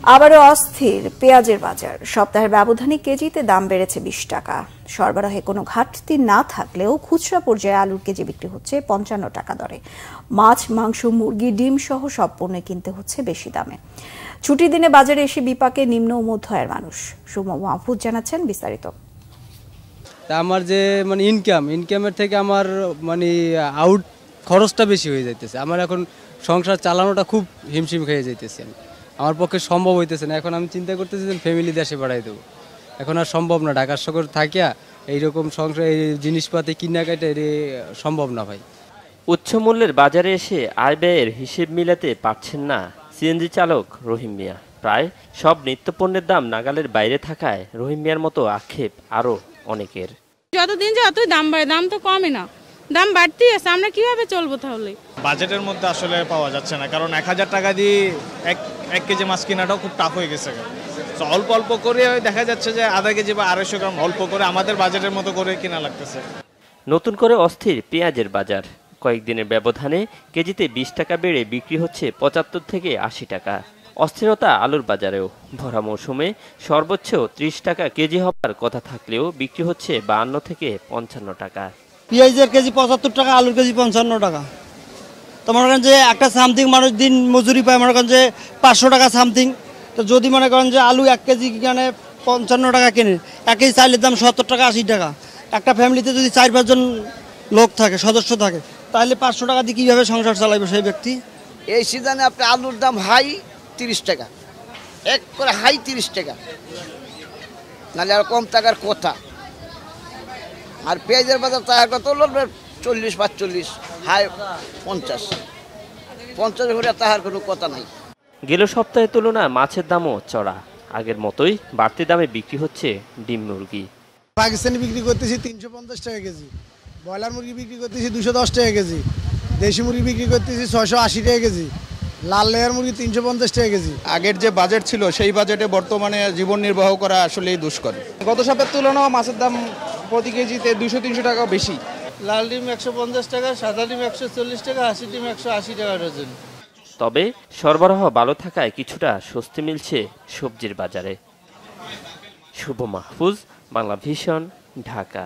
আবারও অস্থির পেঁয়াজের বাজার। সপ্তাহের ব্যবধানে কেজিতে দাম বেড়েছে 20 টাকা। সরবরাহে কোনো ঘাটতি না থাকলেও খুচরা পর্যায়ে আলুর কেজি বিক্রি হচ্ছে 55 টাকা দরে। মাছ, মাংস, মুরগি, ডিম সহ সব পণ্য কিনতে হচ্ছে বেশি দামে। ছুটির দিনে বাজারে এসে বিপাকে নিম্ন ও মধ্য আয়ের মানুষ। সুমন মাহফুজ জানাচ্ছেন বিস্তারিত। আমার যে ইনকামের থেকে আমার আউট খরচটা বেশি হয়ে যাইতেছে। আমার এখন সংসার চালানোটা খুব হিমশিম খেয়ে যাইতেছে। আমার পক্ষে সম্ভব হইতেছে না। এখন আমি চিন্তা করতেছি যে ফ্যামিলি দেশে বাড়াই দেবো। এখন আর সম্ভব না, ঢাকার শহরে থাকিয়া এইরকম সংসার এই জিনিসপাতি কেনাকাটা সম্ভব না ভাই। উচ্চ মূল্যের বাজারে এসে আয় ব্যয়ের হিসেব মিলাতে পারছেন না সিএনজি চালক রহিম মিয়া। প্রায় সব নিত্যপণ্যের দাম নাগালের বাইরে থাকায় রহিম মিয়ার মতো আক্ষেপ আরও অনেকের। যতদিন যতই দাম বাড়ে, দাম তো কমে না, দাম বাড়তেই আছে। আমরা কিভাবে চলবো তাহলে? বাজেটের মধ্যে আসলে পাওয়া যাচ্ছে না, কারণ 1000 টাকা দিয়ে এক কেজি মাছ কেনাটাও খুব টাফ হয়ে গেছে। তো অল্প অল্প করে দেখা যাচ্ছে যে আধা কেজি বা 250 গ্রাম অল্প করে আমাদের বাজেটের মতো করে কেনা লাগতেছে। নতুন করে অস্থির পেঁয়াজের বাজার। কয়েকদিনের ব্যবধানে কেজিতে 20 টাকা বেড়ে বিক্রি হচ্ছে 75 থেকে 80 টাকা। অস্থিরতা আলুর বাজারেও। ভরা মৌসুমে সর্বোচ্চ 30 টাকা কেজি হওয়ার কথা থাকলেও বিক্রি হচ্ছে 52 থেকে 55 টাকা। পেঁয়াজের কেজি 75 টাকা, আলুর কেজি 55 টাকা। তো মনে করেন যে একটা সামথিং মানুষ দিন মজুরি পায় মনে করেন যে 500 টাকা সামথিং। তো যদি মনে করেন যে আলু 1 কেজি কিনে 55 টাকা কেনে, 1 কেজি চাইলের দাম 70 টাকা 80 টাকা। একটা ফ্যামিলিতে যদি 4-5 জন লোক থাকে, সদস্য থাকে, তাহলে 500 টাকা দিয়ে কীভাবে সংসার চালাবে সেই ব্যক্তি? এই সিজনে আপনি আলুর দাম হাই 30 টাকা, এক করে হাই 30 টাকা, নাহলে আর কম টাকার কথা। আর পেঁয়াজের বাজার টাকা কত হলো? 40-45, হাই 50 করে তাহার কোনো কথা নাই। গেল সপ্তাহের তুলনায় মাছের দামও চড়া। আগের মতোই বাড়তি দামে বিক্রি হচ্ছে ডিম মুরগি। পাকিস্তানি বিক্রি করতেছি 350 টাকা কেজি, ব্রয়লার মুরগি বিক্রি করতেছি 210 টাকা কেজি, দেশি মুরগি বিক্রি করতেছি 680 টাকা কেজি, লাল লেয়ার মুরগি 350 টাকা কেজি। আগের যে বাজেট ছিল সেই বাজেটে বর্তমানে জীবন নির্বাহ করা আসলেই দুষ্কর। গত সপ্তাহের তুলনায় মাছের দাম প্রতি কেজিতে 200-300 টাকা বেশি। লাল ডিম 150 টাকা, সাদা ডিম 140 টাকা, 80 ডিম 180 টাকা ডজন। তবে সরবরাহ ভালো থাকায় কিছুটা স্বস্তি মিলছে সবজির বাজারে। শুভ মাহফুজ, বাংলা ভিশন, ঢাকা।